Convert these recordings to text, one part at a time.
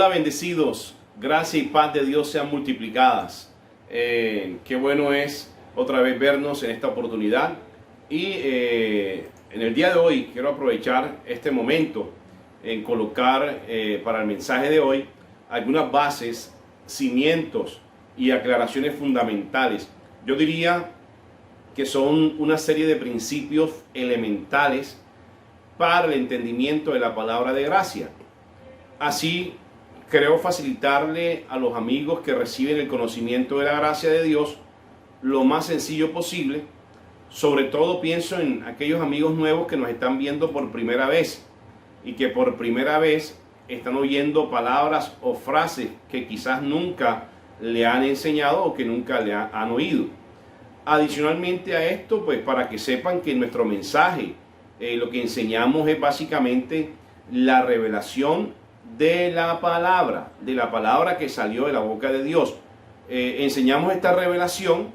Hola, bendecidos. Gracia y paz de Dios sean multiplicadas. Qué bueno es otra vez vernos en esta oportunidad. Y en el día de hoy quiero aprovechar este momento en colocar para el mensaje de hoy algunas bases, cimientos y aclaraciones fundamentales. Yo diría que son una serie de principios elementales para el entendimiento de la palabra de gracia. Así creo facilitarle a los amigos que reciben el conocimiento de la gracia de Dios lo más sencillo posible. Sobre todo pienso en aquellos amigos nuevos que nos están viendo por primera vez y que por primera vez están oyendo palabras o frases que quizás nunca le han enseñado o que nunca le han oído. Adicionalmente a esto, pues para que sepan que nuestro mensaje, lo que enseñamos es básicamente la revelación de la palabra que salió de la boca de Dios. Enseñamos esta revelación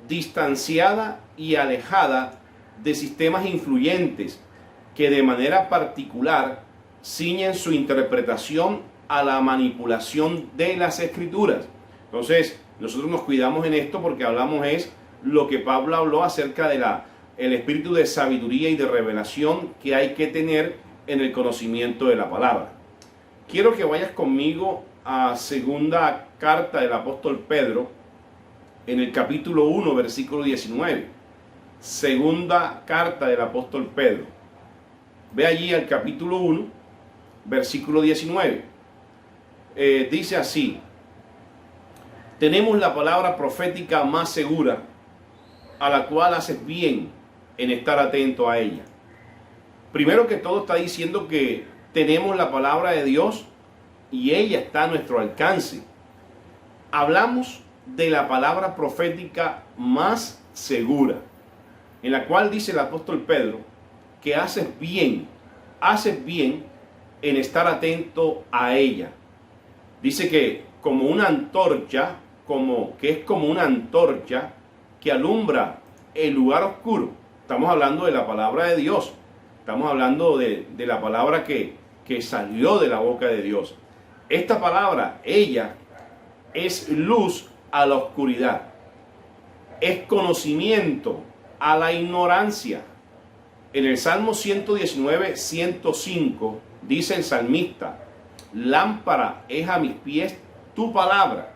distanciada y alejada de sistemas influyentes que de manera particular ciñen su interpretación a la manipulación de las escrituras. Entonces, nosotros nos cuidamos en esto porque hablamos es lo que Pablo habló acerca de el espíritu de sabiduría y de revelación que hay que tener en el conocimiento de la palabra. Quiero que vayas conmigo a segunda carta del apóstol Pedro, en el capítulo 1, versículo 19. Segunda carta del apóstol Pedro. Ve allí al capítulo 1, versículo 19. Dice así: tenemos la palabra profética más segura, a la cual haces bien en estar atento a ella. Primero que todo está diciendo que tenemos la palabra de Dios y ella está a nuestro alcance. Hablamos de la palabra profética más segura, en la cual dice el apóstol Pedro que haces bien en estar atento a ella. Dice que como una antorcha, que es como una antorcha que alumbra el lugar oscuro. Estamos hablando de la palabra de Dios. Estamos hablando de la palabra que salió de la boca de Dios. Esta palabra, ella, es luz a la oscuridad. Es conocimiento a la ignorancia. En el Salmo 119, 105, dice el salmista: lámpara es a mis pies tu palabra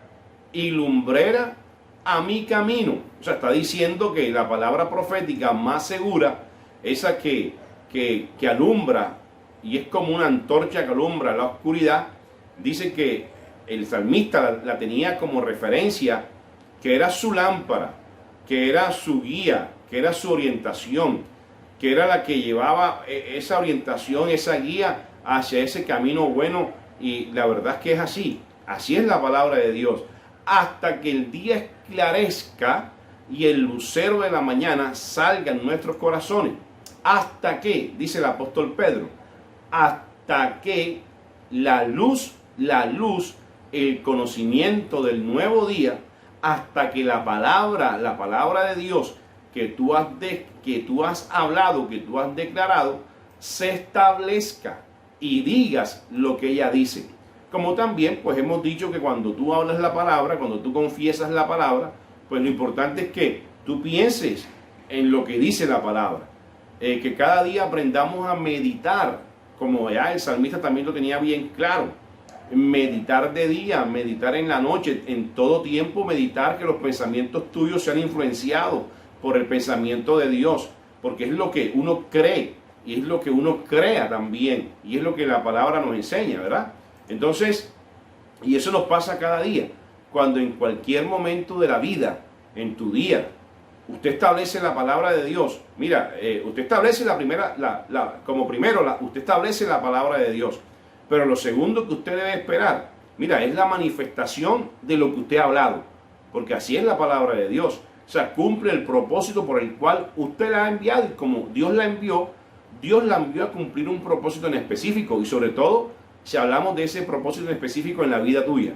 y lumbrera a mi camino. O sea, está diciendo que la palabra profética más segura, esa que alumbra y es como una antorcha que alumbra la oscuridad, dice que el salmista la tenía como referencia, que era su lámpara, que era su guía, que era su orientación, que era la que llevaba esa orientación, esa guía hacia ese camino bueno. Y la verdad es que es así es la palabra de Dios, hasta que el día esclarezca y el lucero de la mañana salga en nuestros corazones. Hasta que, dice el apóstol Pedro, hasta que la luz, el conocimiento del nuevo día, hasta que la palabra de Dios que tú has hablado, que tú has declarado, se establezca y digas lo que ella dice. Como también pues hemos dicho que cuando tú hablas la palabra, cuando tú confiesas la palabra, pues lo importante es que tú pienses en lo que dice la palabra. Que cada día aprendamos a meditar, como ya el salmista también lo tenía bien claro. Meditar de día, meditar en la noche, en todo tiempo meditar, que los pensamientos tuyos sean influenciados por el pensamiento de Dios, porque es lo que uno cree y es lo que uno crea también, y es lo que la palabra nos enseña, ¿verdad? Entonces, y eso nos pasa cada día, cuando en cualquier momento de la vida, en tu día, usted establece la palabra de Dios. Mira, usted establece usted establece la palabra de Dios. Pero lo segundo que usted debe esperar, mira, es la manifestación de lo que usted ha hablado. Porque así es la palabra de Dios. O sea, cumple el propósito por el cual usted la ha enviado. Y como Dios la envió a cumplir un propósito en específico. Y sobre todo, si hablamos de ese propósito en específico en la vida tuya.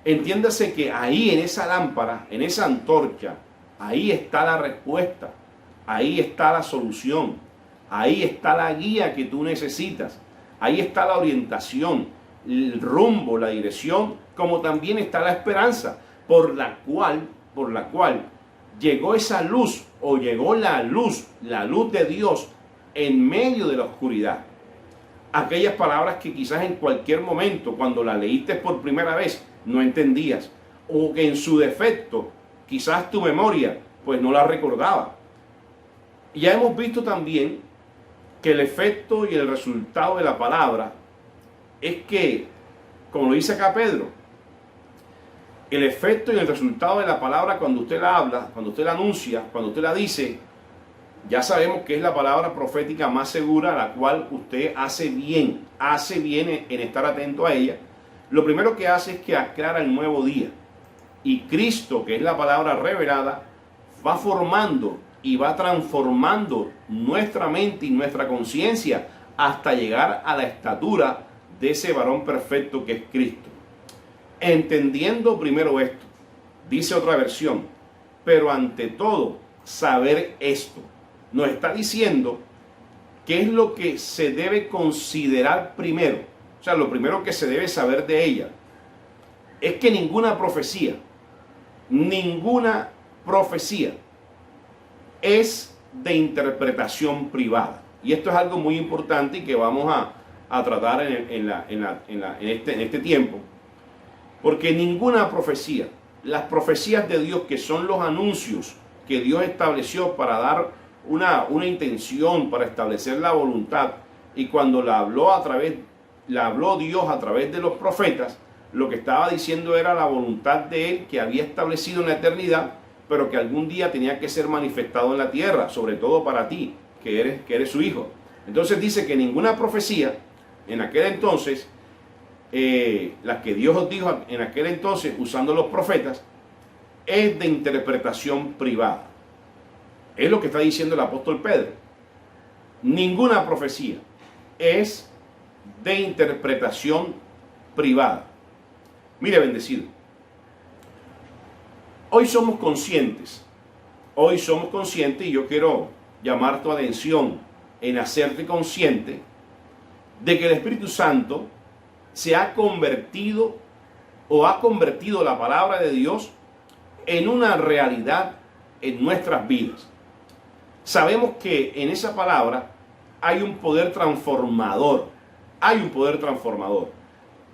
Entiéndase que ahí en esa lámpara, en esa antorcha, ahí está la respuesta, ahí está la solución, ahí está la guía que tú necesitas, ahí está la orientación. el rumbo, la dirección, como también está la esperanza, por la cual llegó esa luz, o llegó la luz de Dios en medio de la oscuridad. Aquellas palabras que quizás en cualquier momento, cuando las leíste por primera vez, no entendías, o que en su defecto, quizás tu memoria, pues no la recordaba. Ya hemos visto también que el efecto y el resultado de la palabra es que, como lo dice acá Pedro, el efecto y el resultado de la palabra cuando usted la habla, cuando usted la anuncia, cuando usted la dice, ya sabemos que es la palabra profética más segura, a la cual usted hace bien en estar atento a ella. Lo primero que hace es que aclara el nuevo día. Y Cristo, que es la palabra revelada, va formando y va transformando nuestra mente y nuestra conciencia hasta llegar a la estatura de ese varón perfecto que es Cristo. Entendiendo primero esto, dice otra versión, pero ante todo, saber esto. Nos está diciendo qué es lo que se debe considerar primero. O sea, lo primero que se debe saber de ella es que ninguna profecía es de interpretación privada. Y esto es algo muy importante y que vamos a tratar en este tiempo. Porque ninguna profecía, las profecías de Dios, que son los anuncios que Dios estableció para dar una intención, para establecer la voluntad, y cuando la habló Dios a través de los profetas, lo que estaba diciendo era la voluntad de Él que había establecido en la eternidad, pero que algún día tenía que ser manifestado en la tierra, sobre todo para ti, que eres su hijo. Entonces dice que ninguna profecía en aquel entonces, las que Dios os dijo en aquel entonces usando los profetas, es de interpretación privada. Es lo que está diciendo el apóstol Pedro. Ninguna profecía es de interpretación privada. Mire, bendecido, hoy somos conscientes, y yo quiero llamar tu atención en hacerte consciente de que el Espíritu Santo se ha convertido o ha convertido la palabra de Dios en una realidad en nuestras vidas. Sabemos que en esa palabra hay un poder transformador,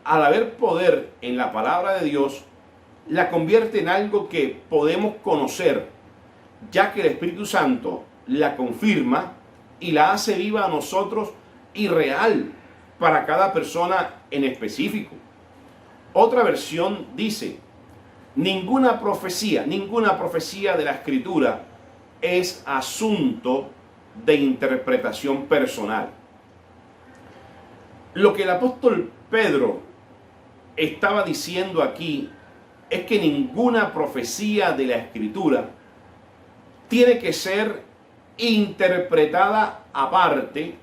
Al haber poder en la palabra de Dios, la convierte en algo que podemos conocer, ya que el Espíritu Santo la confirma y la hace viva a nosotros y real para cada persona en específico. Otra versión dice, ninguna profecía de la Escritura es asunto de interpretación personal. Lo que el apóstol Pedro estaba diciendo aquí es que ninguna profecía de la Escritura tiene que ser interpretada aparte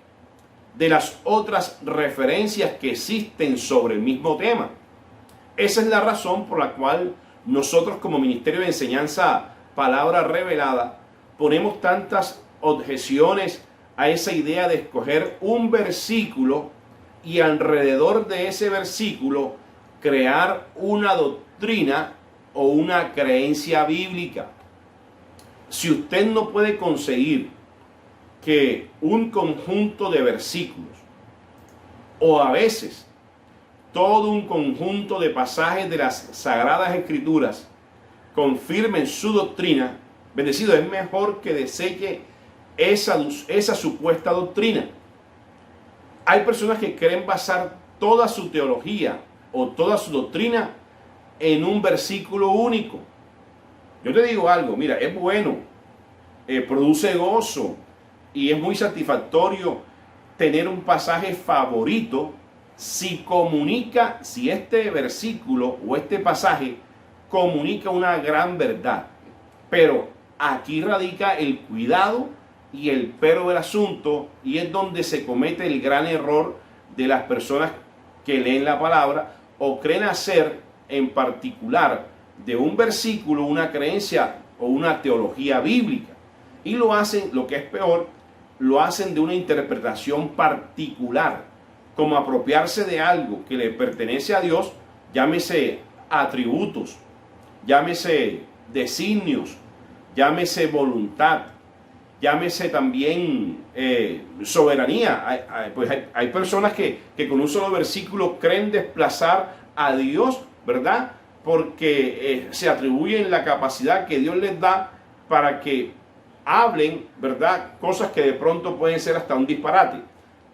de las otras referencias que existen sobre el mismo tema. Esa es la razón por la cual nosotros como Ministerio de Enseñanza Palabra Revelada ponemos tantas objeciones a esa idea de escoger un versículo y alrededor de ese versículo crear una doctrina o una creencia bíblica. Si usted no puede conseguir que un conjunto de versículos o a veces todo un conjunto de pasajes de las Sagradas Escrituras confirmen su doctrina, bendecido, es mejor que deseche esa supuesta doctrina. Hay personas que quieren basar toda su teología o toda su doctrina en un versículo único. Yo te digo algo, mira, es bueno, produce gozo y es muy satisfactorio tener un pasaje favorito si este versículo o este pasaje comunica una gran verdad. Pero aquí radica el cuidado y el pero del asunto, y es donde se comete el gran error de las personas que leen la palabra o creen hacer en particular de un versículo una creencia o una teología bíblica, y lo hacen, lo que es peor, lo hacen de una interpretación particular como apropiarse de algo que le pertenece a Dios, llámese atributos, llámese designios, llámese voluntad, llámese también soberanía. Pues hay personas que con un solo versículo creen desplazar a Dios, ¿verdad? Porque se atribuyen la capacidad que Dios les da para que hablen, ¿verdad? Cosas que de pronto pueden ser hasta un disparate,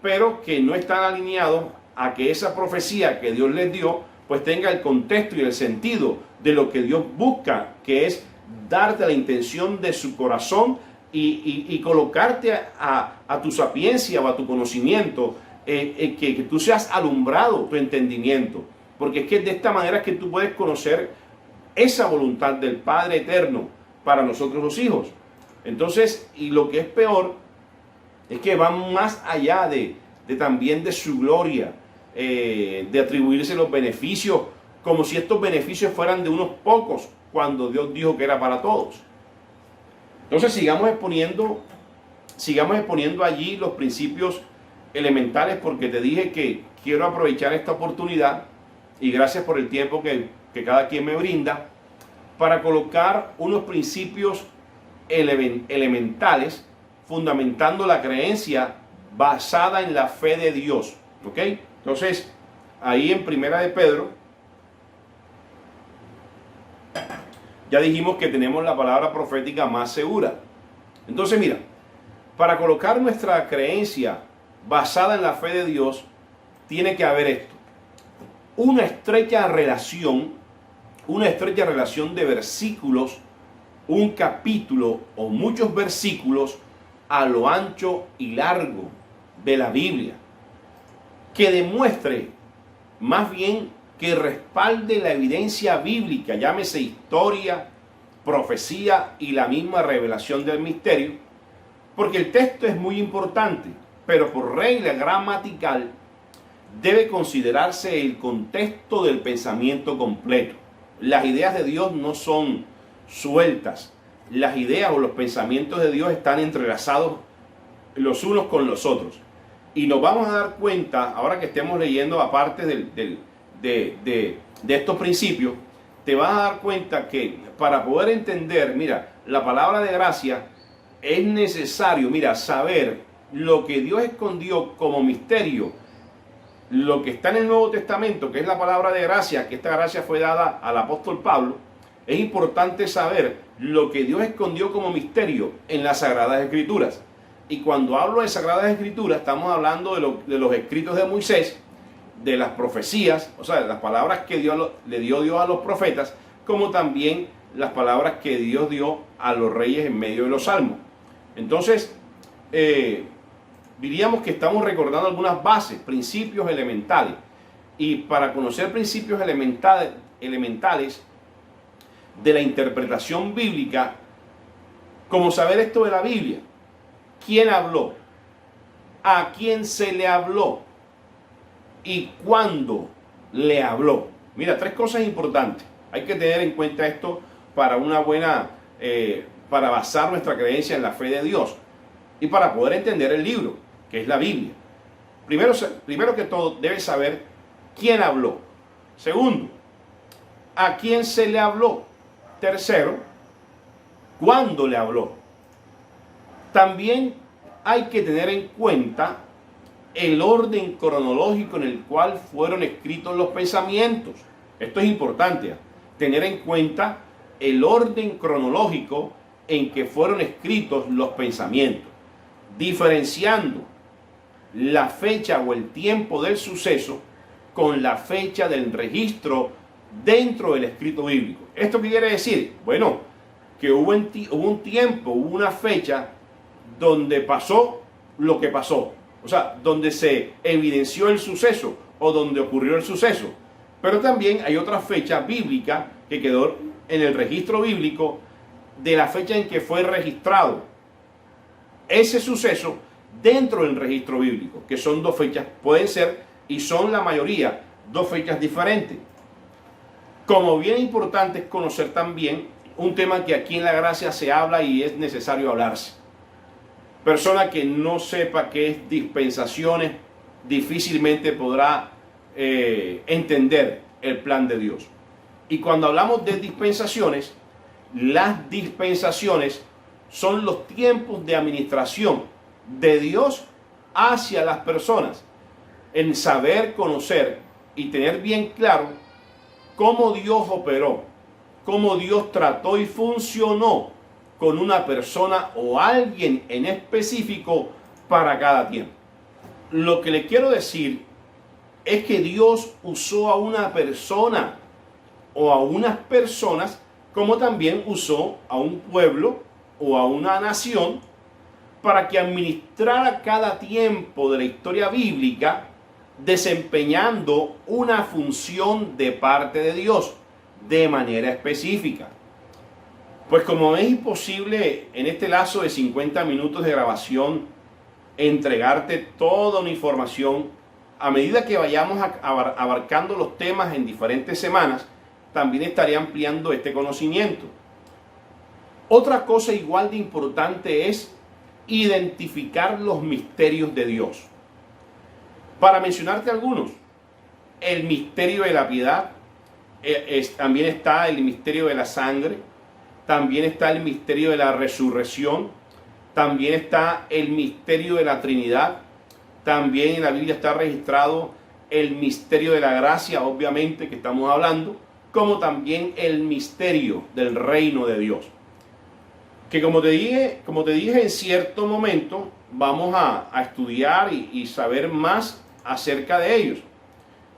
pero que no están alineados a que esa profecía que Dios les dio, pues tenga el contexto y el sentido de lo que Dios busca, que es darte la intención de su corazón y colocarte a tu sapiencia o a tu conocimiento, que tú seas alumbrado, tu entendimiento, porque es que de esta manera es que tú puedes conocer esa voluntad del Padre Eterno para nosotros los hijos. Entonces, y lo que es peor, es que van más allá de también de su gloria, de atribuirse los beneficios, como si estos beneficios fueran de unos pocos, cuando Dios dijo que era para todos. Entonces sigamos exponiendo allí los principios elementales, porque te dije que quiero aprovechar esta oportunidad, y gracias por el tiempo que cada quien me brinda, para colocar unos principios elementales, fundamentando la creencia basada en la fe de Dios. ¿Ok? Entonces, ahí en Primera de Pedro, ya dijimos que tenemos la palabra profética más segura. Entonces, mira, para colocar nuestra creencia basada en la fe de Dios, tiene que haber esto: una estrecha relación de versículos, un capítulo o muchos versículos a lo ancho y largo de la Biblia, que demuestre, más bien que respalde la evidencia bíblica, llámese historia, profecía y la misma revelación del misterio, porque el texto es muy importante, pero por regla gramatical debe considerarse el contexto del pensamiento completo. Las ideas de Dios no son sueltas. Las ideas o los pensamientos de Dios están entrelazados los unos con los otros. Y nos vamos a dar cuenta, ahora que estemos leyendo aparte de estos principios, te vas a dar cuenta que para poder entender, mira, la palabra de gracia, es necesario, mira, saber lo que Dios escondió como misterio, lo que está en el Nuevo Testamento, que es la palabra de gracia, que esta gracia fue dada al apóstol Pablo. Es importante saber lo que Dios escondió como misterio en las Sagradas Escrituras. Y cuando hablo de Sagradas Escrituras, estamos hablando de los escritos de Moisés, de las profecías, o sea, de las palabras que le dio Dios a los profetas, como también las palabras que Dios dio a los reyes en medio de los salmos. Entonces, diríamos que estamos recordando algunas bases, principios elementales. Y para conocer principios elementales de la interpretación bíblica, como saber esto de la Biblia: ¿quién habló? ¿A quién se le habló? ¿Y cuándo le habló? Mira, tres cosas importantes. Hay que tener en cuenta esto para una buena, para basar nuestra creencia en la fe de Dios y para poder entender el libro, que es la Biblia. Primero que todo, debes saber quién habló. Segundo, ¿a quién se le habló? Tercero, ¿cuándo le habló? También hay que tener en cuenta el orden cronológico en el cual fueron escritos los pensamientos. Esto es importante, tener en cuenta el orden cronológico en que fueron escritos los pensamientos, diferenciando la fecha o el tiempo del suceso con la fecha del registro dentro del escrito bíblico. ¿Esto qué quiere decir? Bueno, que hubo un tiempo, hubo una fecha donde pasó lo que pasó, o sea, donde se evidenció el suceso o donde ocurrió el suceso. Pero también hay otra fecha bíblica que quedó en el registro bíblico de la fecha en que fue registrado ese suceso dentro del registro bíblico, que son dos fechas, pueden ser, y son la mayoría, dos fechas diferentes. Como bien importante es conocer también un tema que aquí en la gracia se habla y es necesario hablarse. Persona que no sepa qué es dispensaciones, difícilmente podrá entender el plan de Dios. Y cuando hablamos de dispensaciones, las dispensaciones son los tiempos de administración de Dios hacia las personas, en saber, conocer y tener bien claro cómo Dios operó, cómo Dios trató y funcionó con una persona o alguien en específico para cada tiempo. Lo que le quiero decir es que Dios usó a una persona o a unas personas, como también usó a un pueblo o a una nación para que administrara cada tiempo de la historia bíblica, desempeñando una función de parte de Dios de manera específica. Pues como es imposible en este lazo de 50 minutos de grabación entregarte toda una información, a medida que vayamos abarcando los temas en diferentes semanas, también estaré ampliando este conocimiento. Otra cosa igual de importante es identificar los misterios de Dios. Para mencionarte algunos, el misterio de la piedad, también está el misterio de la sangre, también está el misterio de la resurrección, también está el misterio de la Trinidad, también en la Biblia está registrado el misterio de la gracia, obviamente que estamos hablando, como también el misterio del reino de Dios. Que como te dije en cierto momento, vamos a estudiar y saber más acerca de ellos.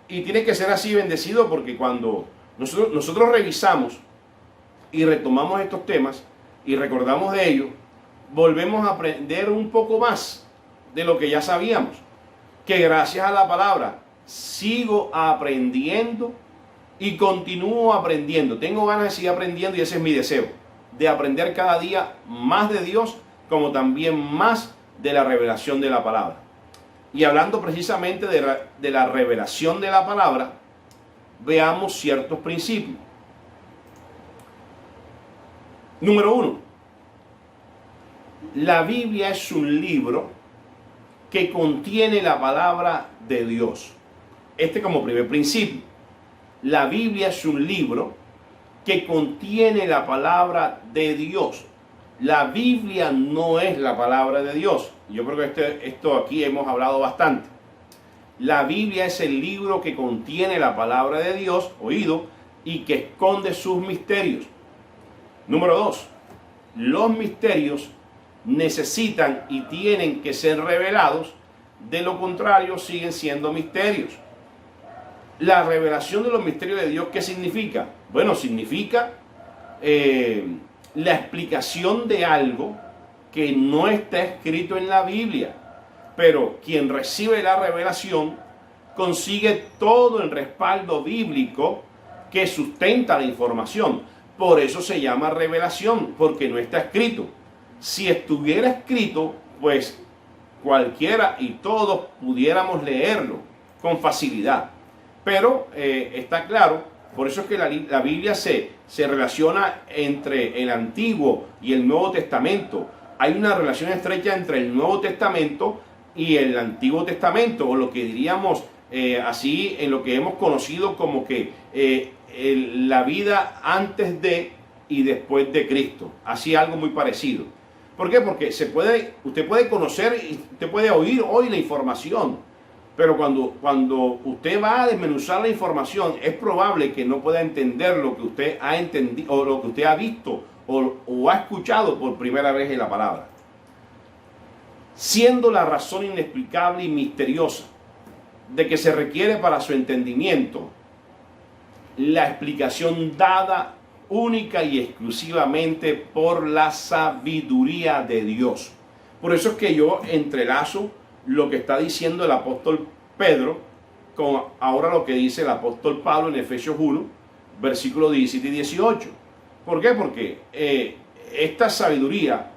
Y tiene que ser así bendecido, porque cuando nosotros revisamos y retomamos estos temas y recordamos de ellos, volvemos a aprender un poco más de lo que ya sabíamos. Que gracias a la palabra sigo aprendiendo y continúo aprendiendo. Tengo ganas de seguir aprendiendo y ese es mi deseo, de aprender cada día más de Dios, como también más de la revelación de la palabra. Y hablando precisamente de la revelación de la palabra, veamos ciertos principios. Número 1. La Biblia es un libro que contiene la palabra de Dios. Este como primer principio. La Biblia es un libro que contiene la palabra de Dios. La Biblia no es la palabra de Dios. Yo creo que esto aquí hemos hablado bastante. La Biblia es el libro que contiene la palabra de Dios, oído, y que esconde sus misterios. Número 2. Los misterios necesitan y tienen que ser revelados, de lo contrario siguen siendo misterios. La revelación de los misterios de Dios, ¿qué significa? Bueno, significa la explicación de algo que no está escrito en la Biblia, pero quien recibe la revelación consigue todo el respaldo bíblico que sustenta la información. Por eso se llama revelación, porque no está escrito. Si estuviera escrito, pues cualquiera y todos pudiéramos leerlo con facilidad. Pero está claro, por eso es que la Biblia se relaciona entre el Antiguo y el Nuevo Testamento. Hay una relación estrecha entre el Nuevo Testamento y el Antiguo Testamento, o lo que diríamos así, en lo que hemos conocido como que la vida antes de y después de Cristo. Así algo muy parecido. ¿Por qué? Porque usted puede conocer y usted puede oír hoy la información, pero cuando usted va a desmenuzar la información, es probable que no pueda entender lo que usted ha entendido o lo que usted ha visto o ha escuchado por primera vez en la palabra. Siendo la razón inexplicable y misteriosa de que se requiere para su entendimiento la explicación dada única y exclusivamente por la sabiduría de Dios. Por eso es que yo entrelazo lo que está diciendo el apóstol Pedro con ahora lo que dice el apóstol Pablo en Efesios 1, versículos 17 y 18. ¿Por qué? Porque esta sabiduría,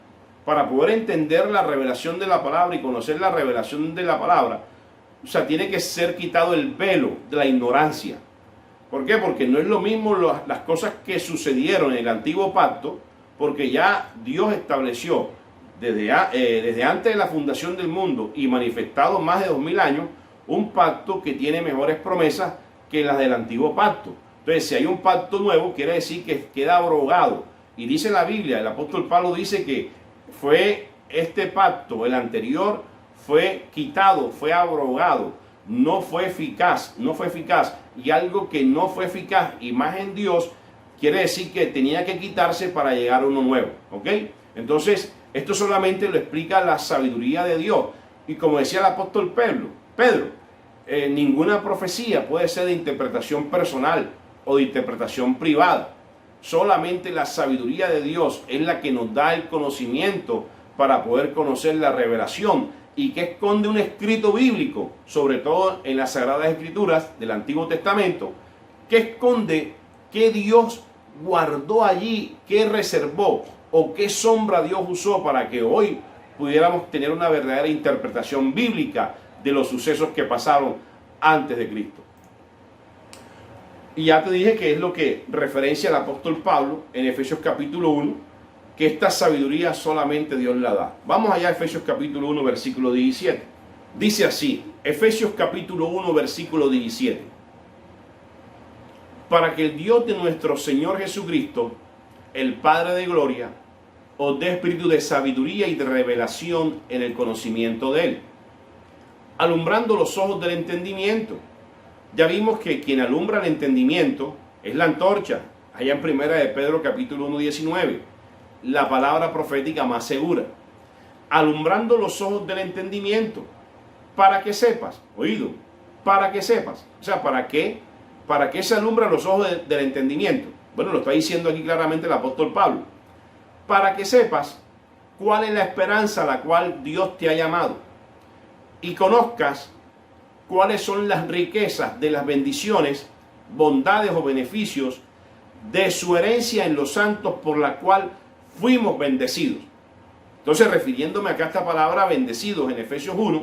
para poder entender la revelación de la palabra y conocer la revelación de la palabra, o sea, tiene que ser quitado el velo de la ignorancia. ¿Por qué? Porque no es lo mismo las cosas que sucedieron en el antiguo pacto, porque ya Dios estableció desde antes de la fundación del mundo y manifestado más de 2000 años, un pacto que tiene mejores promesas que las del antiguo pacto. Entonces, si hay un pacto nuevo, quiere decir que queda abrogado. Y dice la Biblia, el apóstol Pablo dice que fue este pacto, el anterior, fue quitado, fue abrogado, no fue eficaz. Y algo que no fue eficaz y más en Dios, quiere decir que tenía que quitarse para llegar a uno nuevo. ¿Ok? Entonces, esto solamente lo explica la sabiduría de Dios. Y como decía el apóstol Pedro, ninguna profecía puede ser de interpretación personal o de interpretación privada. Solamente la sabiduría de Dios es la que nos da el conocimiento para poder conocer la revelación y que esconde un escrito bíblico, sobre todo en las Sagradas Escrituras del Antiguo Testamento, que esconde qué Dios guardó allí, qué reservó o qué sombra Dios usó para que hoy pudiéramos tener una verdadera interpretación bíblica de los sucesos que pasaron antes de Cristo. Y ya te dije que es lo que referencia el apóstol Pablo en Efesios capítulo 1, que esta sabiduría solamente Dios la da. Vamos allá a Efesios capítulo 1, versículo 17. Dice así, Efesios capítulo 1, versículo 17. Para que el Dios de nuestro Señor Jesucristo, el Padre de gloria, os dé espíritu de sabiduría y de revelación en el conocimiento de Él, alumbrando los ojos del entendimiento. Ya vimos que quien alumbra el entendimiento es la antorcha, allá en primera de Pedro capítulo 1, 19, la palabra profética más segura. Alumbrando los ojos del entendimiento, para que sepas, oído, para que sepas. O sea, ¿para qué? ¿Para qué se alumbran los ojos del entendimiento? Bueno, lo está diciendo aquí claramente el apóstol Pablo. Para que sepas cuál es la esperanza a la cual Dios te ha llamado y conozcas cuáles son las riquezas de las bendiciones, bondades o beneficios de su herencia en los santos por la cual fuimos bendecidos. Entonces, refiriéndome acá a esta palabra bendecidos en Efesios 1,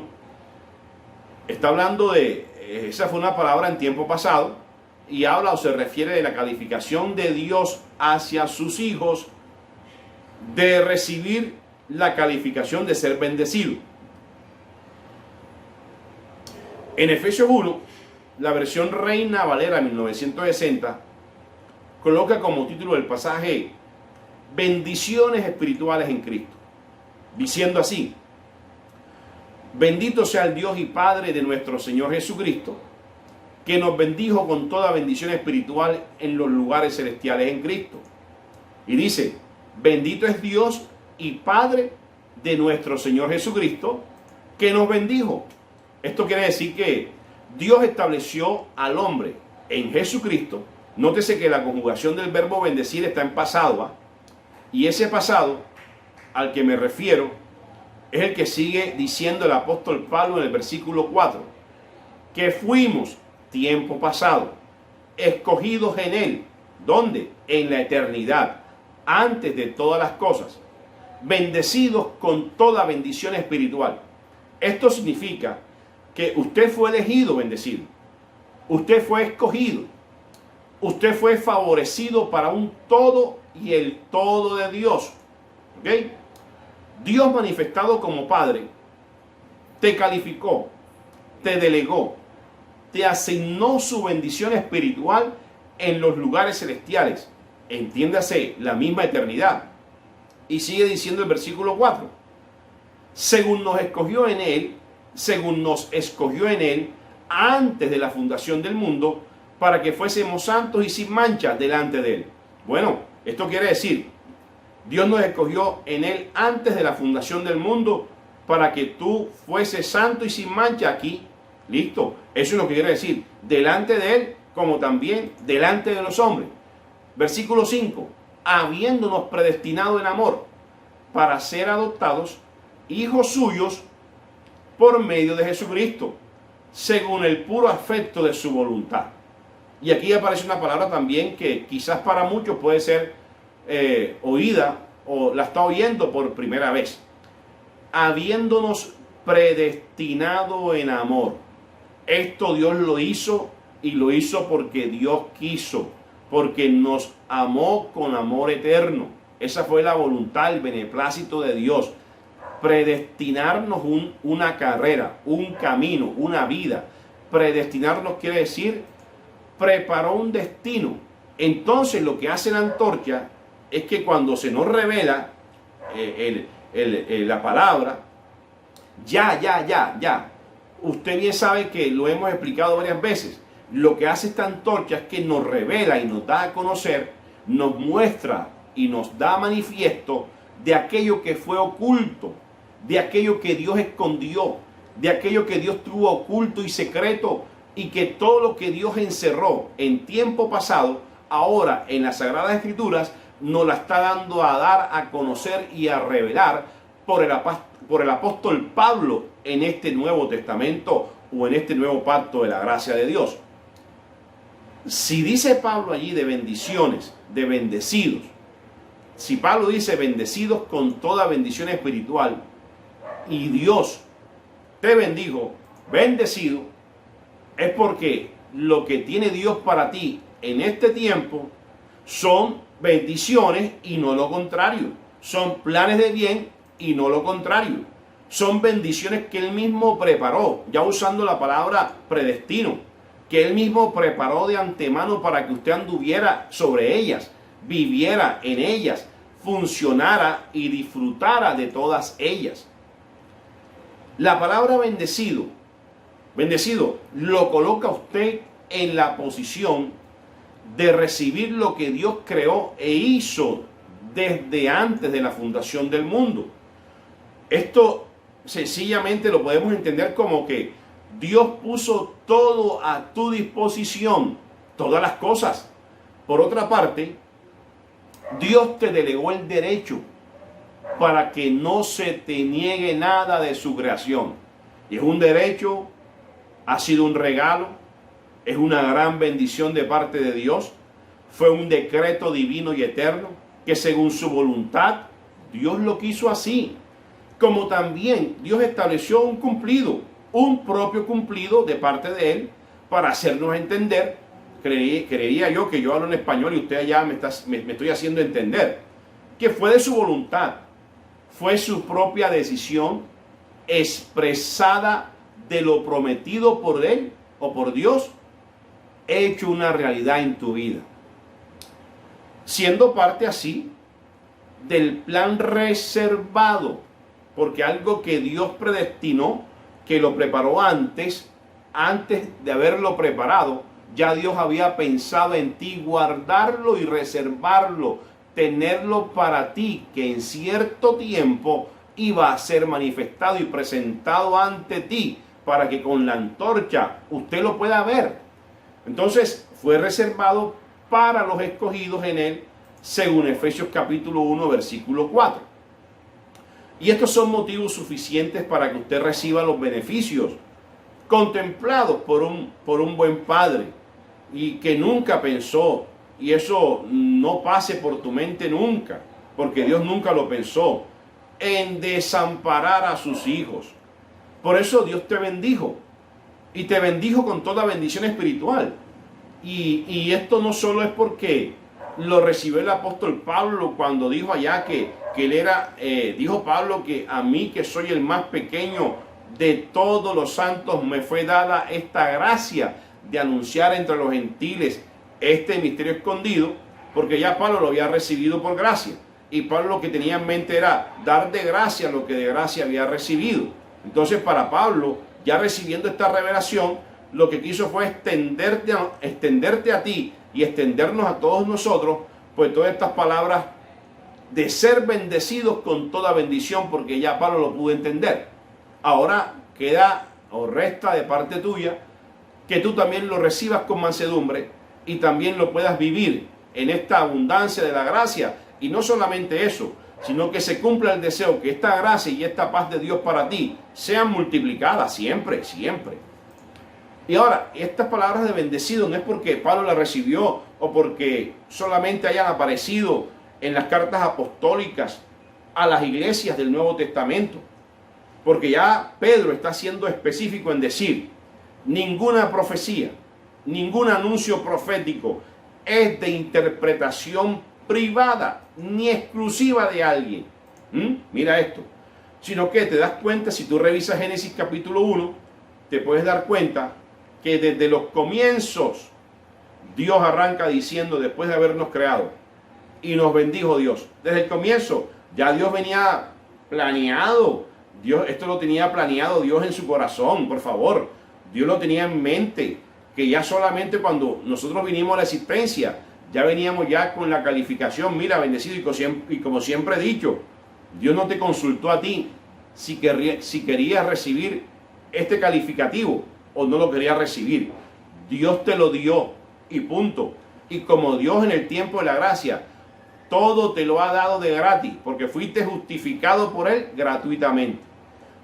está hablando esa fue una palabra en tiempo pasado y habla o se refiere de la calificación de Dios hacia sus hijos de recibir la calificación de ser bendecido. En Efesios 1, la versión Reina Valera 1960 coloca como título del pasaje bendiciones espirituales en Cristo, diciendo así: bendito sea el Dios y Padre de nuestro Señor Jesucristo, que nos bendijo con toda bendición espiritual en los lugares celestiales en Cristo. Y dice, bendito es Dios y Padre de nuestro Señor Jesucristo, que nos bendijo. Esto quiere decir que Dios estableció al hombre en Jesucristo. Nótese que la conjugación del verbo bendecir está en pasado, ¿eh? Y ese pasado al que me refiero es el que sigue diciendo el apóstol Pablo en el versículo 4, que fuimos tiempo pasado, escogidos en Él. ¿Dónde? En la eternidad, antes de todas las cosas, bendecidos con toda bendición espiritual. Esto significa que usted fue elegido bendecido, usted fue escogido, usted fue favorecido para un todo y el todo de Dios. ¿Ok? Dios manifestado como Padre te calificó, te delegó, te asignó su bendición espiritual en los lugares celestiales, entiéndase, la misma eternidad. Y sigue diciendo el versículo 4, según nos escogió en Él antes de la fundación del mundo, para que fuésemos santos y sin mancha delante de Él. Bueno, esto quiere decir, Dios nos escogió en Él antes de la fundación del mundo para que tú fueses santo y sin mancha aquí. Listo. Eso es lo que quiere decir. Delante de Él como también delante de los hombres. Versículo 5. Habiéndonos predestinado en amor para ser adoptados hijos suyos por medio de Jesucristo, según el puro afecto de su voluntad. Y aquí aparece una palabra también que quizás para muchos puede ser oída o la está oyendo por primera vez. Habiéndonos predestinado en amor. Esto Dios lo hizo y lo hizo porque Dios quiso, porque nos amó con amor eterno. Esa fue la voluntad, el beneplácito de Dios. Predestinarnos una carrera, un camino, una vida. Predestinarnos quiere decir preparó un destino. Entonces lo que hace la antorcha es que cuando se nos revela la palabra, ya. Usted bien sabe que lo hemos explicado varias veces. Lo que hace esta antorcha es que nos revela y nos da a conocer, nos muestra y nos da manifiesto de aquello que fue oculto, de aquello que Dios escondió, de aquello que Dios tuvo oculto y secreto, y que todo lo que Dios encerró en tiempo pasado, ahora en las Sagradas Escrituras, nos la está dando a dar a conocer y a revelar por el apóstol Pablo en este Nuevo Testamento o en este nuevo pacto de la gracia de Dios. Si dice Pablo allí de bendiciones, de bendecidos, si Pablo dice bendecidos con toda bendición espiritual, y Dios te bendijo, bendecido, es porque lo que tiene Dios para ti en este tiempo son bendiciones y no lo contrario. Son planes de bien y no lo contrario. Son bendiciones que Él mismo preparó, ya usando la palabra predestino, que Él mismo preparó de antemano para que usted anduviera sobre ellas, viviera en ellas, funcionara y disfrutara de todas ellas. La palabra bendecido lo coloca usted en la posición de recibir lo que Dios creó e hizo desde antes de la fundación del mundo. Esto sencillamente lo podemos entender como que Dios puso todo a tu disposición, todas las cosas. Por otra parte, Dios te delegó el derecho para que no se te niegue nada de su creación. Y es un derecho, ha sido un regalo, es una gran bendición de parte de Dios. Fue un decreto divino y eterno que según su voluntad Dios lo quiso así. Como también Dios estableció un cumplido, un propio cumplido de parte de Él para hacernos entender. Creería yo que yo hablo en español y usted allá me estoy haciendo entender que fue de su voluntad, fue su propia decisión expresada de lo prometido por Él o por Dios, hecho una realidad en tu vida. Siendo parte así del plan reservado, porque algo que Dios predestinó, que lo preparó antes de haberlo preparado, ya Dios había pensado en ti guardarlo y reservarlo, tenerlo para ti, que en cierto tiempo iba a ser manifestado y presentado ante ti, para que con la antorcha usted lo pueda ver. Entonces fue reservado para los escogidos en Él, según Efesios capítulo 1, versículo 4. Y estos son motivos suficientes para que usted reciba los beneficios contemplados por un buen padre, y que nunca pensó, y eso no pase por tu mente nunca, porque Dios nunca lo pensó, en desamparar a sus hijos. Por eso Dios te bendijo, y te bendijo con toda bendición espiritual. Y esto no solo es porque lo recibió el apóstol Pablo cuando dijo allá que él era, dijo Pablo que a mí, que soy el más pequeño de todos los santos, me fue dada esta gracia de anunciar entre los gentiles este misterio escondido, porque ya Pablo lo había recibido por gracia. Y Pablo lo que tenía en mente era dar de gracia lo que de gracia había recibido. Entonces para Pablo, ya recibiendo esta revelación, lo que quiso fue extenderte a ti y extendernos a todos nosotros, pues todas estas palabras de ser bendecidos con toda bendición, porque ya Pablo lo pudo entender. Ahora queda o resta de parte tuya que tú también lo recibas con mansedumbre y también lo puedas vivir en esta abundancia de la gracia. Y no solamente eso, sino que se cumpla el deseo que esta gracia y esta paz de Dios para ti sean multiplicadas siempre, siempre. Y ahora, estas palabras de bendecido no es porque Pablo las recibió o porque solamente hayan aparecido en las cartas apostólicas a las iglesias del Nuevo Testamento, porque ya Pedro está siendo específico en decir: ninguna profecía, ningún anuncio profético es de interpretación privada ni exclusiva de alguien. Mira esto: sino que te das cuenta, si tú revisas Génesis capítulo 1, te puedes dar cuenta que desde los comienzos Dios arranca diciendo, después de habernos creado, y nos bendijo Dios. Desde el comienzo ya Dios venía planeado. Esto lo tenía planeado Dios en su corazón, por favor. Dios lo tenía en mente, que ya solamente cuando nosotros vinimos a la existencia, ya veníamos ya con la calificación, mira, bendecido, y como siempre he dicho, Dios no te consultó a ti si querías recibir este calificativo o no lo querías recibir. Dios te lo dio y punto. Y como Dios en el tiempo de la gracia, todo te lo ha dado de gratis, porque fuiste justificado por Él gratuitamente.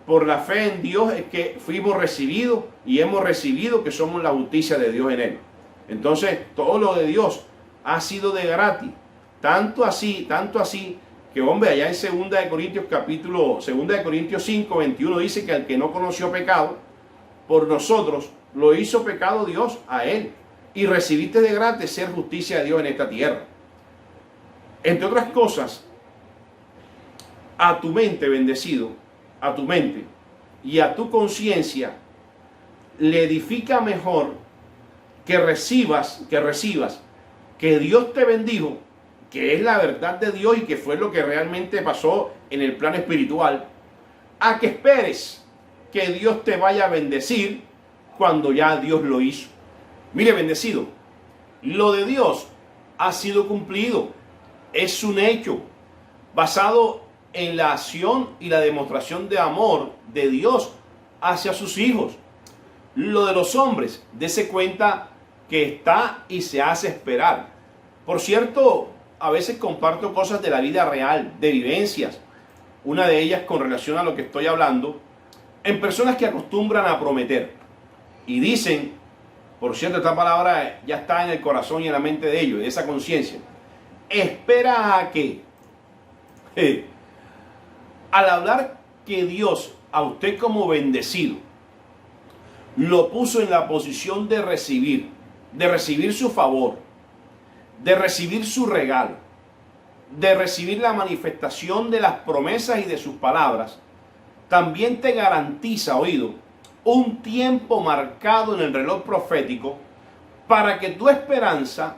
Por la fe en Dios es que fuimos recibidos y hemos recibido que somos la justicia de Dios en Él. Entonces, todo lo de Dios ha sido de gratis. Tanto así, que hombre, allá en 2 de Corintios 5, 21 dice que al que no conoció pecado, por nosotros lo hizo pecado Dios a Él. Y recibiste de gratis ser justicia de Dios en esta tierra. Entre otras cosas, a tu mente, bendecido, a tu mente y a tu conciencia le edifica mejor que recibas que Dios te bendijo, que es la verdad de Dios y que fue lo que realmente pasó en el plano espiritual, a que esperes que Dios te vaya a bendecir cuando ya Dios lo hizo. Mire, bendecido, lo de Dios ha sido cumplido, es un hecho basado en la acción y la demostración de amor de Dios hacia sus hijos. Lo de los hombres, dése cuenta que está y se hace esperar. Por cierto, a veces comparto cosas de la vida real, de vivencias. Una de ellas con relación a lo que estoy hablando, en personas que acostumbran a prometer y dicen, por cierto, esta palabra ya está en el corazón y en la mente de ellos, de esa conciencia. Espera a que, al hablar que Dios a usted como bendecido lo puso en la posición de recibir su favor, de recibir su regalo, de recibir la manifestación de las promesas y de sus palabras, también te garantiza, oído, un tiempo marcado en el reloj profético para que tu esperanza,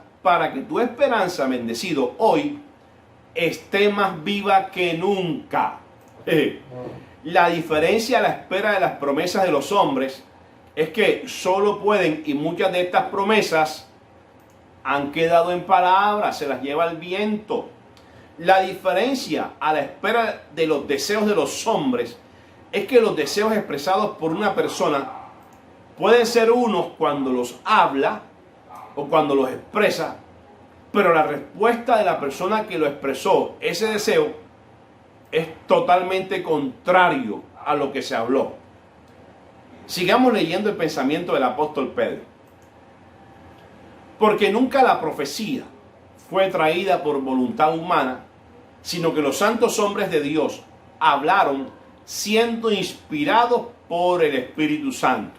bendecido, hoy esté más viva que nunca. La diferencia a la espera de las promesas de los hombres es que solo pueden, y muchas de estas promesas han quedado en palabras, se las lleva el viento. La diferencia a la espera de los deseos de los hombres es que los deseos expresados por una persona pueden ser unos cuando los habla o cuando los expresa, pero la respuesta de la persona que lo expresó, ese deseo, es totalmente contrario a lo que se habló. Sigamos leyendo el pensamiento del apóstol Pedro. Porque nunca la profecía fue traída por voluntad humana, sino que los santos hombres de Dios hablaron siendo inspirados por el Espíritu Santo.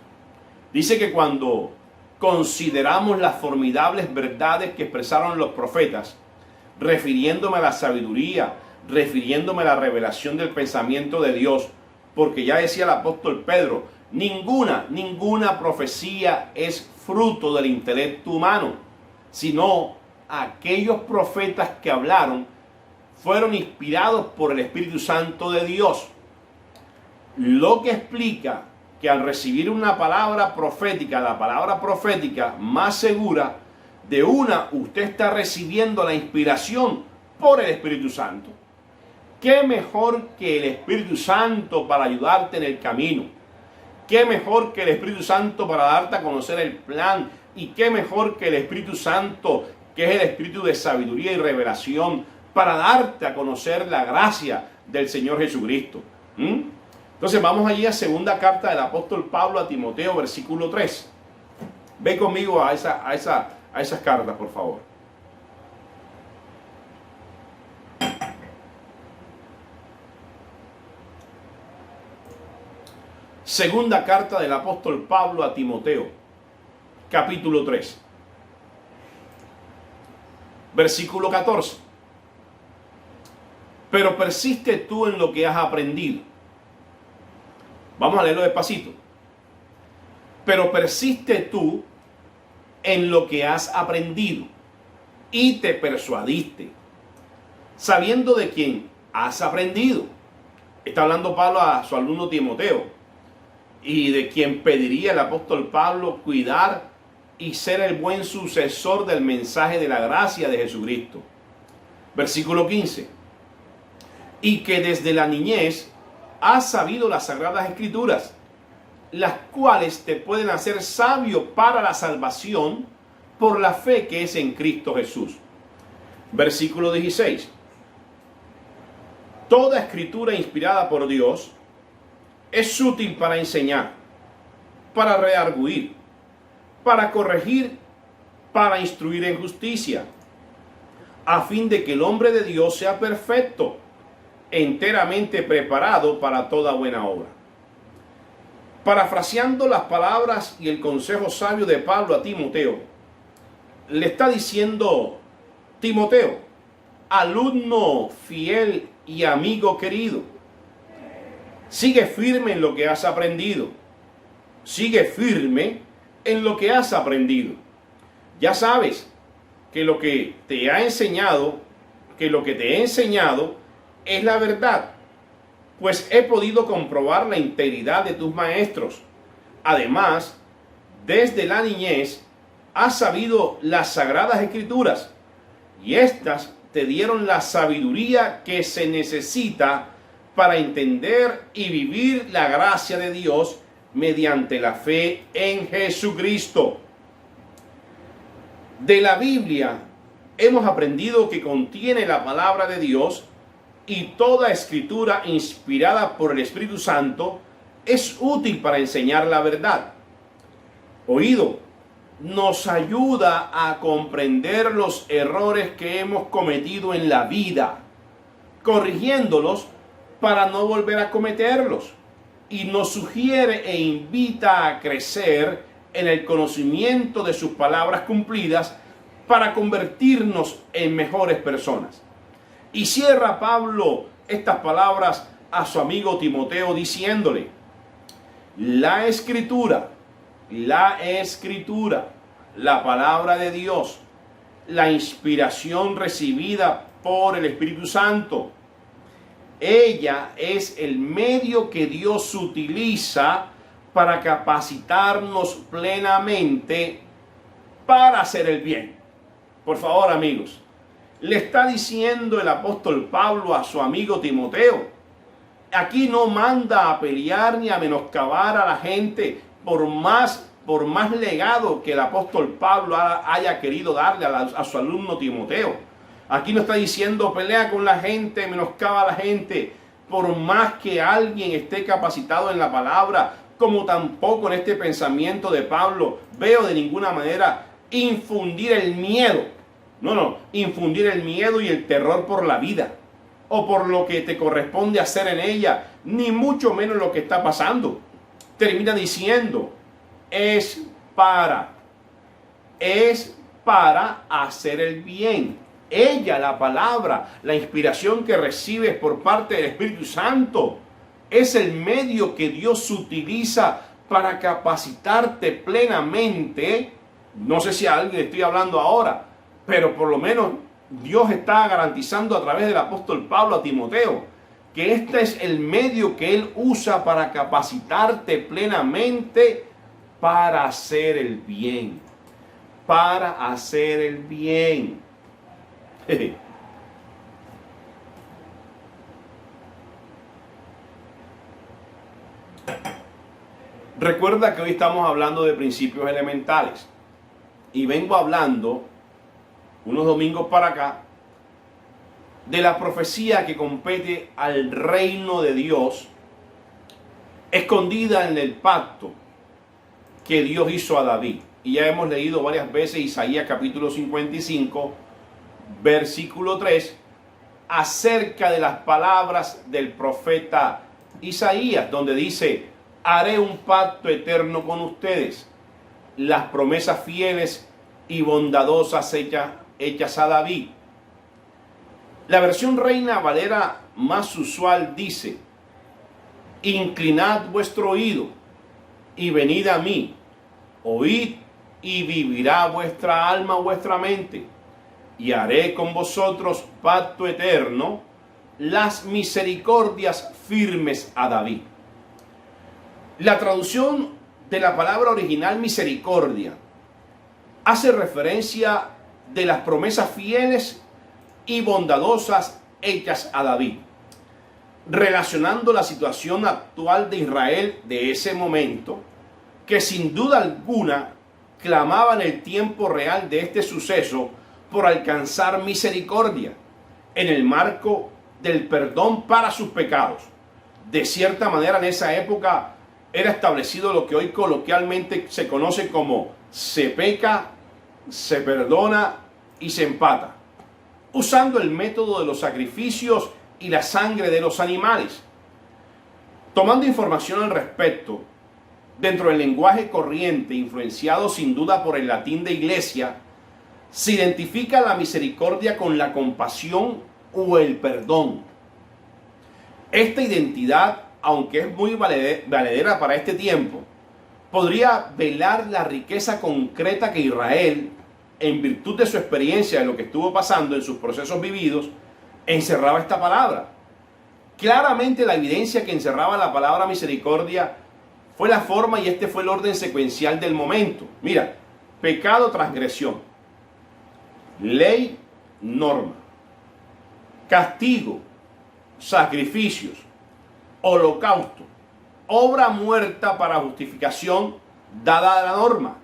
Dice que cuando consideramos las formidables verdades que expresaron los profetas, refiriéndome a la sabiduría, refiriéndome a la revelación del pensamiento de Dios, porque ya decía el apóstol Pedro, ninguna profecía es fruto del intelecto humano, sino aquellos profetas que hablaron fueron inspirados por el Espíritu Santo de Dios. Lo que explica que al recibir una palabra profética, la palabra profética más segura, de una, usted está recibiendo la inspiración por el Espíritu Santo. ¿Qué mejor que el Espíritu Santo para ayudarte en el camino? ¿Qué mejor que el Espíritu Santo para darte a conocer el plan? ¿Y qué mejor que el Espíritu Santo, que es el Espíritu de sabiduría y revelación, para darte a conocer la gracia del Señor Jesucristo? Entonces vamos allí a segunda carta del apóstol Pablo a Timoteo, versículo 3. Ve conmigo a esas cartas, por favor. Segunda carta del apóstol Pablo a Timoteo, capítulo 3, versículo 14. Pero persiste tú en lo que has aprendido Vamos a leerlo despacito. Pero persiste tú en lo que has aprendido y te persuadiste, sabiendo de quién has aprendido. Está hablando Pablo a su alumno Timoteo, y de quien pediría el apóstol Pablo cuidar y ser el buen sucesor del mensaje de la gracia de Jesucristo. Versículo 15. Y que desde la niñez has sabido las sagradas escrituras, las cuales te pueden hacer sabio para la salvación por la fe que es en Cristo Jesús. Versículo 16. Toda escritura inspirada por Dios es útil para enseñar, para redarguir, para corregir, para instruir en justicia, a fin de que el hombre de Dios sea perfecto, enteramente preparado para toda buena obra. Parafraseando las palabras y el consejo sabio de Pablo a Timoteo, le está diciendo: Timoteo, alumno fiel y amigo querido, sigue firme en lo que has aprendido. Sigue firme en lo que has aprendido. Ya sabes que lo que te he enseñado es la verdad, pues he podido comprobar la integridad de tus maestros. Además, desde la niñez has sabido las sagradas escrituras, y éstas te dieron la sabiduría que se necesita para entender y vivir la gracia de Dios mediante la fe en Jesucristo. De la Biblia hemos aprendido que contiene la palabra de Dios, y toda escritura inspirada por el Espíritu Santo es útil para enseñar la verdad. Oído, nos ayuda a comprender los errores que hemos cometido en la vida, corrigiéndolos para no volver a cometerlos, y nos sugiere e invita a crecer en el conocimiento de sus palabras cumplidas para convertirnos en mejores personas. Y cierra Pablo estas palabras a su amigo Timoteo diciéndole: la escritura, la palabra de Dios, la inspiración recibida por el Espíritu Santo, ella es el medio que Dios utiliza para capacitarnos plenamente para hacer el bien. Por favor, amigos, le está diciendo el apóstol Pablo a su amigo Timoteo. Aquí no manda a pelear ni a menoscabar a la gente por más legado que el apóstol Pablo haya querido darle a su alumno Timoteo. Aquí no está diciendo pelea con la gente, menoscaba a la gente, por más que alguien esté capacitado en la palabra, como tampoco en este pensamiento de Pablo veo de ninguna manera infundir el miedo. No, infundir el miedo y el terror por la vida, o por lo que te corresponde hacer en ella, ni mucho menos lo que está pasando. Termina diciendo, es para hacer el bien. Ella, la palabra, la inspiración que recibes por parte del Espíritu Santo, es el medio que Dios utiliza para capacitarte plenamente. No sé si a alguien le estoy hablando ahora, pero por lo menos Dios está garantizando a través del apóstol Pablo a Timoteo que este es el medio que Él usa para capacitarte plenamente para hacer el bien. Para hacer el bien. Recuerda que hoy estamos hablando de principios elementales y vengo hablando unos domingos para acá de la profecía que compete al reino de Dios, escondida en el pacto que Dios hizo a David. Y ya hemos leído varias veces Isaías capítulo 55, versículo 3, acerca de las palabras del profeta Isaías, donde dice: haré un pacto eterno con ustedes, las promesas fieles y bondadosas hechas a David. La versión Reina Valera más usual dice: inclinad vuestro oído y venid a mí, oíd y vivirá vuestra alma o vuestra mente, y haré con vosotros pacto eterno, las misericordias firmes a David. La traducción de la palabra original misericordia hace referencia de las promesas fieles y bondadosas hechas a David, relacionando la situación actual de Israel de ese momento, que sin duda alguna clamaba en el tiempo real de este suceso por alcanzar misericordia en el marco del perdón para sus pecados. De cierta manera, en esa época era establecido lo que hoy coloquialmente se conoce como se peca, se perdona y se empata, usando el método de los sacrificios y la sangre de los animales. Tomando información al respecto, dentro del lenguaje corriente, influenciado sin duda por el latín de iglesia, se identifica la misericordia con la compasión o el perdón. Esta identidad, aunque es muy valedera para este tiempo, podría velar la riqueza concreta que Israel, en virtud de su experiencia de lo que estuvo pasando en sus procesos vividos, encerraba esta palabra. Claramente la evidencia que encerraba la palabra misericordia fue la forma, y este fue el orden secuencial del momento. Mira, pecado, transgresión, ley, norma, castigo, sacrificios, holocausto, obra muerta para justificación dada a la norma.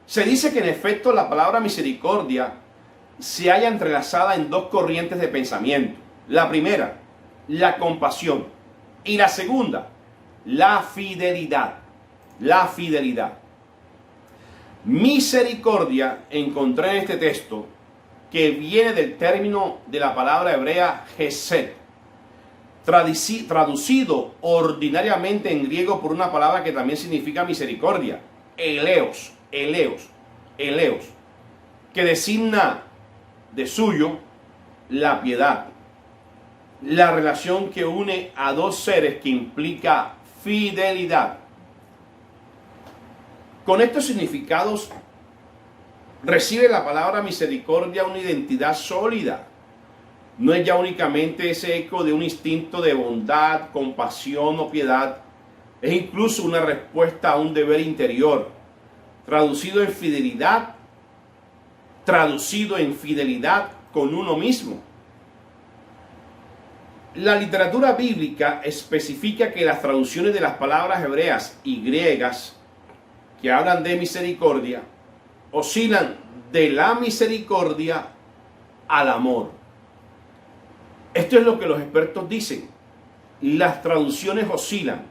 Se dice que en efecto la palabra misericordia se halla entrelazada en dos corrientes de pensamiento. La primera, la compasión, y la segunda, la fidelidad. La fidelidad. Misericordia, encontré en este texto, que viene del término de la palabra hebrea hesed, traducido ordinariamente en griego por una palabra que también significa misericordia, eleos, que designa de suyo la piedad, la relación que une a dos seres, que implica fidelidad. Con estos significados recibe la palabra misericordia una identidad sólida. No es ya únicamente ese eco de un instinto de bondad, compasión o piedad. Es incluso una respuesta a un deber interior, traducido en fidelidad con uno mismo. La literatura bíblica especifica que las traducciones de las palabras hebreas y griegas que hablan de misericordia oscilan de la misericordia al amor. Esto es lo que los expertos dicen. Las traducciones oscilan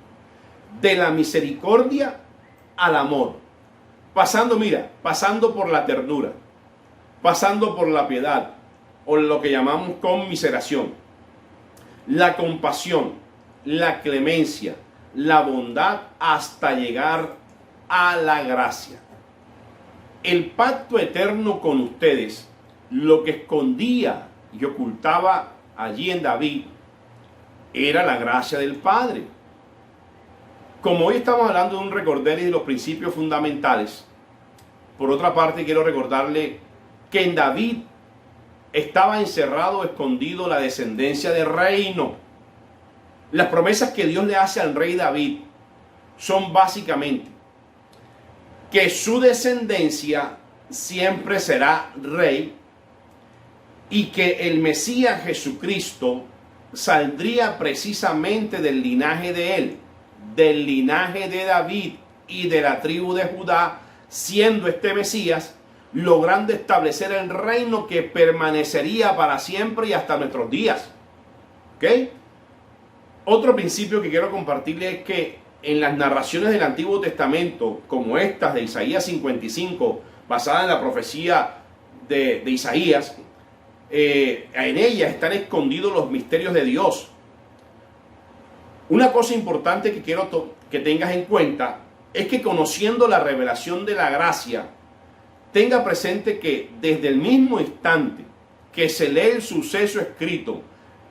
de la misericordia al amor, pasando por la ternura, pasando por la piedad, o lo que llamamos conmiseración, la compasión, la clemencia, la bondad, hasta llegar a la gracia. El pacto eterno con ustedes, lo que escondía y ocultaba allí en David, era la gracia del Padre. Como hoy estamos hablando de un recorderis de los principios fundamentales, por otra parte quiero recordarle que en David estaba encerrado, escondido, la descendencia del reino. Las promesas que Dios le hace al rey David son básicamente que su descendencia siempre será rey, y que el Mesías Jesucristo saldría precisamente del linaje de él, del linaje de David y de la tribu de Judá, siendo este Mesías logrando establecer el reino que permanecería para siempre y hasta nuestros días. ¿Ok? Otro principio que quiero compartirles es que en las narraciones del Antiguo Testamento, como estas de Isaías 55, basada en la profecía de Isaías, en ellas están escondidos los misterios de Dios. Una cosa importante que quiero que tengas en cuenta es que, conociendo la revelación de la gracia, tenga presente que desde el mismo instante que se lee el suceso escrito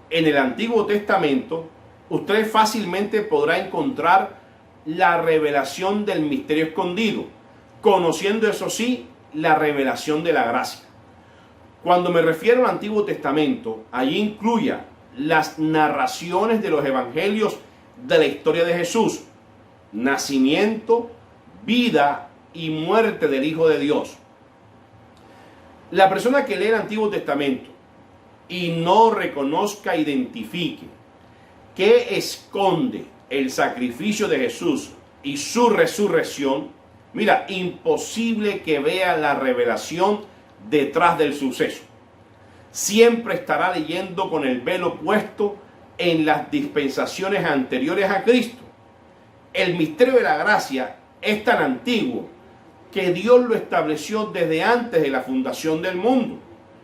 en el Antiguo Testamento, usted fácilmente podrá encontrar la revelación del misterio escondido, conociendo eso sí, la revelación de la gracia. Cuando me refiero al Antiguo Testamento, allí incluya las narraciones de los evangelios de la historia de Jesús, nacimiento, vida y muerte del Hijo de Dios. La persona que lee el Antiguo Testamento y no reconozca, identifique qué esconde el sacrificio de Jesús y su resurrección, mira, imposible que vea la revelación detrás del suceso. Siempre estará leyendo con el velo puesto en las dispensaciones anteriores a Cristo. El misterio de la gracia es tan antiguo que Dios lo estableció desde antes de la fundación del mundo.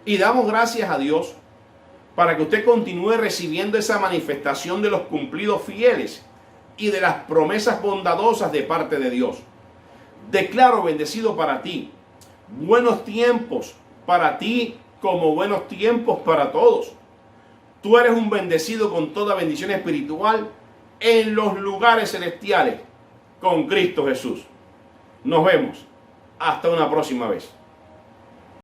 Y damos gracias a Dios para que usted continúe recibiendo esa manifestación de los cumplidos fieles y de las promesas bondadosas de parte de Dios. Declaro bendecido para ti, buenos tiempos para ti como buenos tiempos para todos. Tú eres un bendecido con toda bendición espiritual en los lugares celestiales con Cristo Jesús. Nos vemos. Hasta una próxima vez.